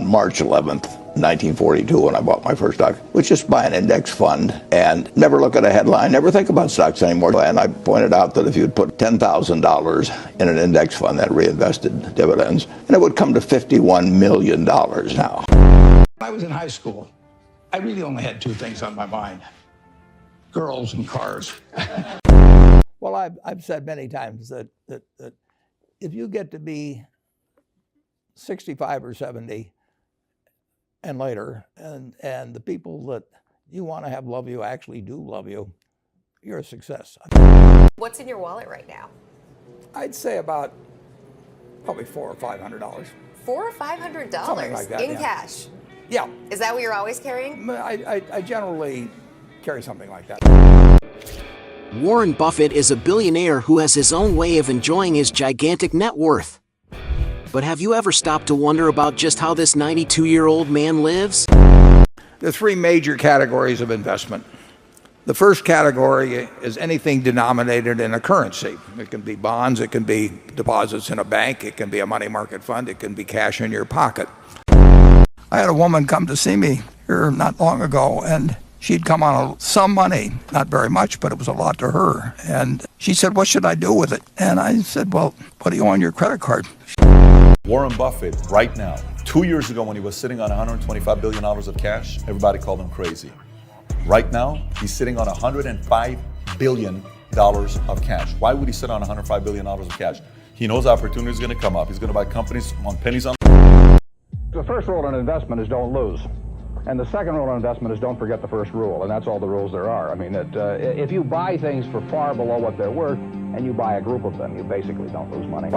on March 11th, 1942, when I bought my first stock, was just buy an index fund and never look at a headline, never think about stocks anymore. And I pointed out that if you'd put $10,000 in an index fund that reinvested dividends, and it would come to $51 million now. When I was in high school, I really only had two things on my mind: girls and cars. Well, I've said many times that if you get to be 65 or 70 and later, and the people that you want to have love you actually do love you, you're a success. What's in your wallet right now? I'd say about probably $400 or $500. $400 or $500 Something like that, in yeah. cash. Yeah. Is that what you're always carrying? I generally carry something like that. Warren Buffett is a billionaire who has his own way of enjoying his gigantic net worth. But have you ever stopped to wonder about just how this 92-year-old man lives? There are three major categories of investment. The first category is anything denominated in a currency. It can be bonds, it can be deposits in a bank, it can be a money market fund, it can be cash in your pocket. I had a woman come to see me here not long ago, and she'd come on some money, not very much, but it was a lot to her. And she said, "What should I do with it?" And I said, "Well, what do you owe on your credit card?" Warren Buffett, right now, 2 years ago when he was sitting on $125 billion of cash, everybody called him crazy. Right now, he's sitting on $105 billion of cash. Why would he sit on $105 billion of cash? He knows opportunity is going to come up. He's going to buy companies on pennies on. The first rule in investment is don't lose. And the second rule in investment is don't forget the first rule, and that's all the rules there are. I mean, if you buy things for far below what they're worth, and you buy a group of them, you basically don't lose money.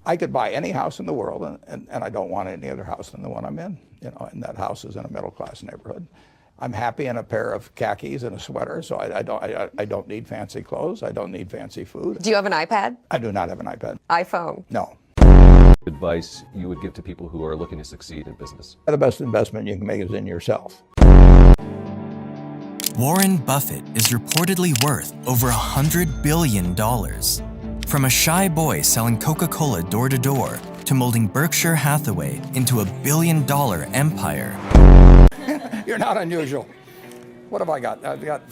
I could buy any house in the world, and I don't want any other house than the one I'm in. You know, and that house is in a middle-class neighborhood. I'm happy in a pair of khakis and a sweater, so I don't need fancy clothes. I don't need fancy food. Do you have an iPad? I do not have an iPad. iPhone? No. Advice you would give to people who are looking to succeed in business? The best investment you can make is in yourself. Warren Buffett is reportedly worth over $100 billion. From a shy boy selling Coca-Cola door to door to molding Berkshire Hathaway into a billion-dollar empire. You're not unusual. What have I got? I've got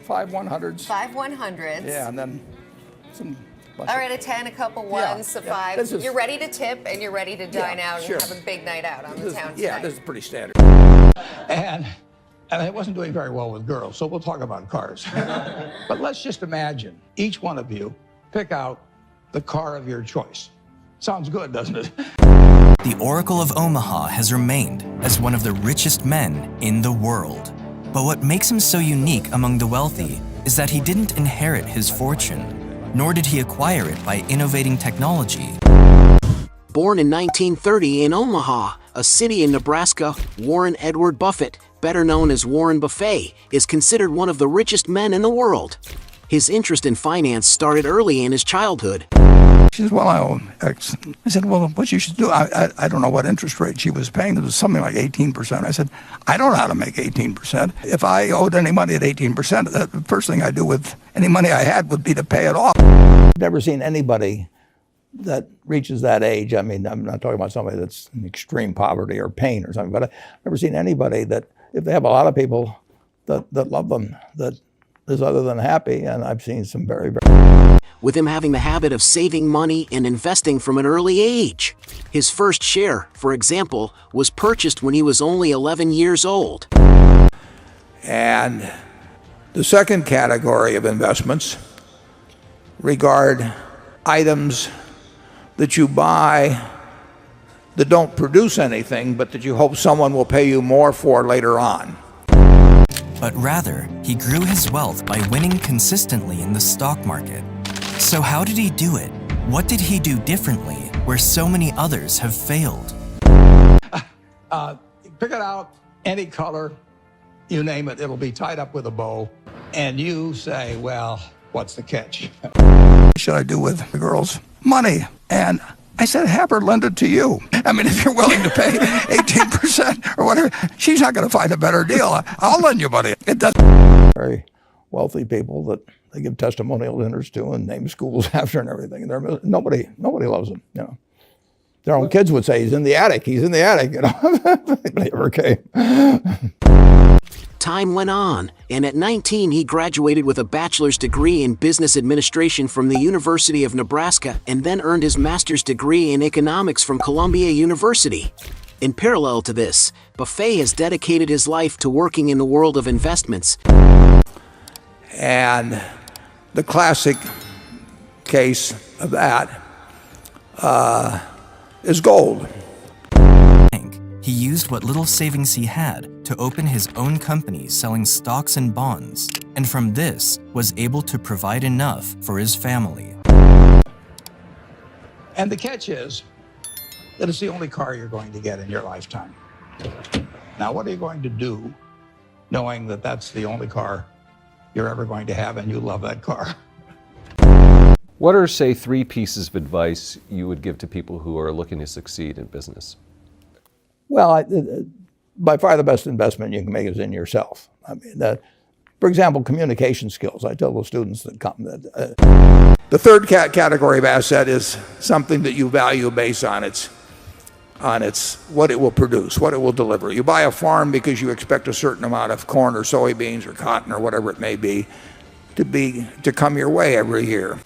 5 100s. 5 100s. Yeah, and then some. All right, a 10, a couple ones, a 5. You're ready to tip and you're ready to dine out and have a big night out on the town tonight. Yeah, this is pretty standard. And it wasn't doing very well with girls, so we'll talk about cars. But let's just imagine each one of you pick out the car of your choice. Sounds good, doesn't it? The Oracle of Omaha has remained as one of the richest men in the world. But what makes him so unique among the wealthy is that he didn't inherit his fortune, nor did he acquire it by innovating technology. Born in 1930 in Omaha, a city in Nebraska, Warren Edward Buffett, better known as Warren Buffett, is considered one of the richest men in the world. His interest in finance started early in his childhood. She says, "Well, I owe X." I said, "Well, what you should do," I don't know what interest rate she was paying. It was something like 18%. I said, "I don't know how to make 18%. If I owed any money at 18%, the first thing I'd do with any money I had would be to pay it off." I've never seen anybody that reaches that age. I mean, I'm not talking about somebody that's in extreme poverty or pain or something, but I've never seen anybody that, if they have a lot of people that love them, that is other than happy, and I've seen some very, very... With him having the habit of saving money and investing from an early age. His first share, for example, was purchased when he was only 11 years old. And the second category of investments regard items that you buy that don't produce anything, but that you hope someone will pay you more for later on. But rather, he grew his wealth by winning consistently in the stock market. So how did he do it? What did he do differently where so many others have failed? Pick it out, any color, you name it, it'll be tied up with a bow. And you say, "Well, what's the catch?" What should I do with the girl's money? And I said, "Have her lend it to you." I mean, if you're willing to pay 18% or whatever, she's not going to find a better deal. I'll lend you money. It doesn't. Very wealthy people that they give testimonial dinners to and name schools after and everything. Nobody loves them, you know. their own kids would say, he's in the attic, he's in the attic, you know. They never came. Time went on, and at 19 he graduated with a bachelor's degree in business administration from the University of Nebraska and then earned his master's degree in economics from Columbia University. In parallel to this, Buffett has dedicated his life to working in the world of investments. And the classic case of that is gold. He used what little savings he had to open his own company selling stocks and bonds, and from this was able to provide enough for his family. And the catch is that it's the only car you're going to get in your lifetime. Now, what are you going to do knowing that that's the only car you're ever going to have and you love that car? What are, say, 3 pieces of advice you would give to people who are looking to succeed in business? Well, by far the best investment you can make is in yourself. I mean, for example, communication skills. I tell the students that come that the third category of asset is something that you value based on its what it will produce, what it will deliver. You buy a farm because you expect a certain amount of corn or soybeans or cotton or whatever it may be to come your way every year.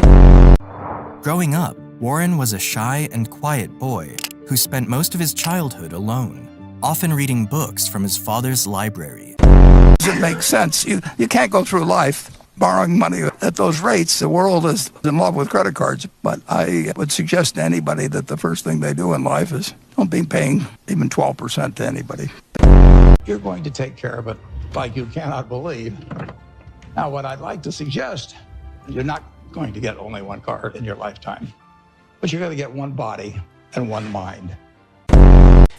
Growing up, Warren was a shy and quiet boy who spent most of his childhood alone, often reading books from his father's library. It makes sense. You can't go through life borrowing money at those rates. The world is in love with credit cards, but I would suggest to anybody that the first thing they do in life is don't be paying even 12% to anybody. You're going to take care of it like you cannot believe. Now, what I'd like to suggest is you're not going to get only one car in your lifetime, but you're going to get one body and one mind.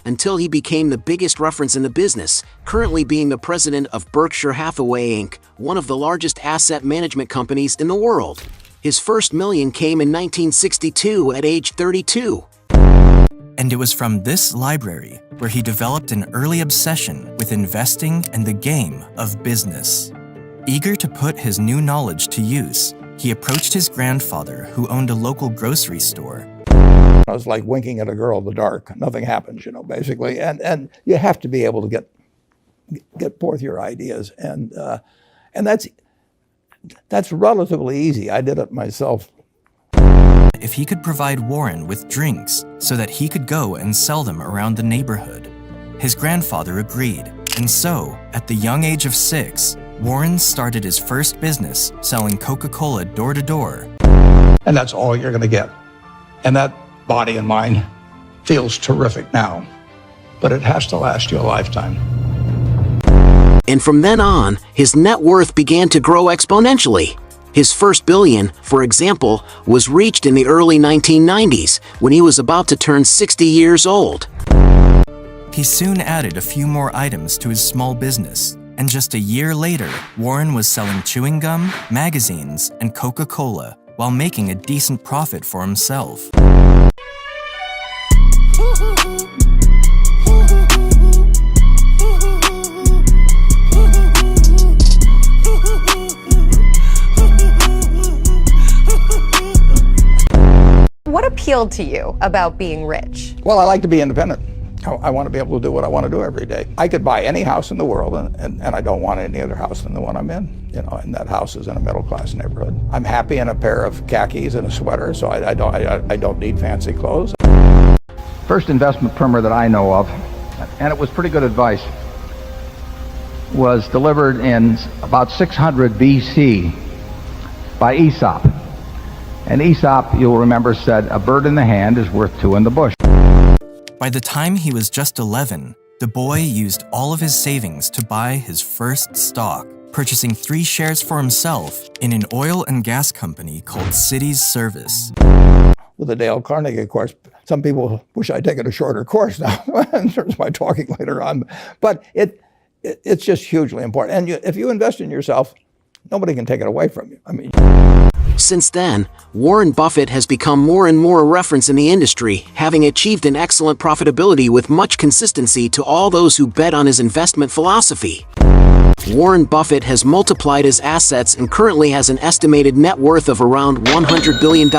Until he became the biggest reference in the business, currently being the president of Berkshire Hathaway, Inc., one of the largest asset management companies in the world. His first million came in 1962 at age 32. And it was from this library where he developed an early obsession with investing and the game of business. Eager to put his new knowledge to use, he approached his grandfather, who owned a local grocery store. I was like winking at a girl in the dark. Nothing happens, basically. And you have to be able to get forth your ideas. And that's relatively easy. I did it myself. If he could provide Warren with drinks so that he could go and sell them around the neighborhood. His grandfather agreed. And so, at the young age of 6, Warren started his first business selling Coca-Cola door to door. And that's all you're going to get. And that body and mind feels terrific now, but it has to last you a lifetime. And from then on, his net worth began to grow exponentially. His first billion, for example, was reached in the early 1990s when he was about to turn 60 years old. He soon added a few more items to his small business, and just a year later, Warren was selling chewing gum, magazines, and Coca-Cola while making a decent profit for himself. What appealed to you about being rich? Well, I like to be independent. I want to be able to do what I want to do every day. I could buy any house in the world, and I don't want any other house than the one I'm in. And that house is in a middle-class neighborhood. I'm happy in a pair of khakis and a sweater, so I don't need fancy clothes. First investment primer that I know of, and it was pretty good advice, was delivered in about 600 BC by Aesop. And Aesop, you'll remember, said, "A bird in the hand is worth 2 in the bush." By the time he was just 11, the boy used all of his savings to buy his first stock, purchasing 3 shares for himself in an oil and gas company called Cities Service. With the Dale Carnegie course, some people wish I'd taken a shorter course now in terms of my talking later on. But it's just hugely important. And if you invest in yourself, nobody can take it away from you. Since then, Warren Buffett has become more and more a reference in the industry, having achieved an excellent profitability with much consistency to all those who bet on his investment philosophy. Warren Buffett has multiplied his assets and currently has an estimated net worth of around $100 billion.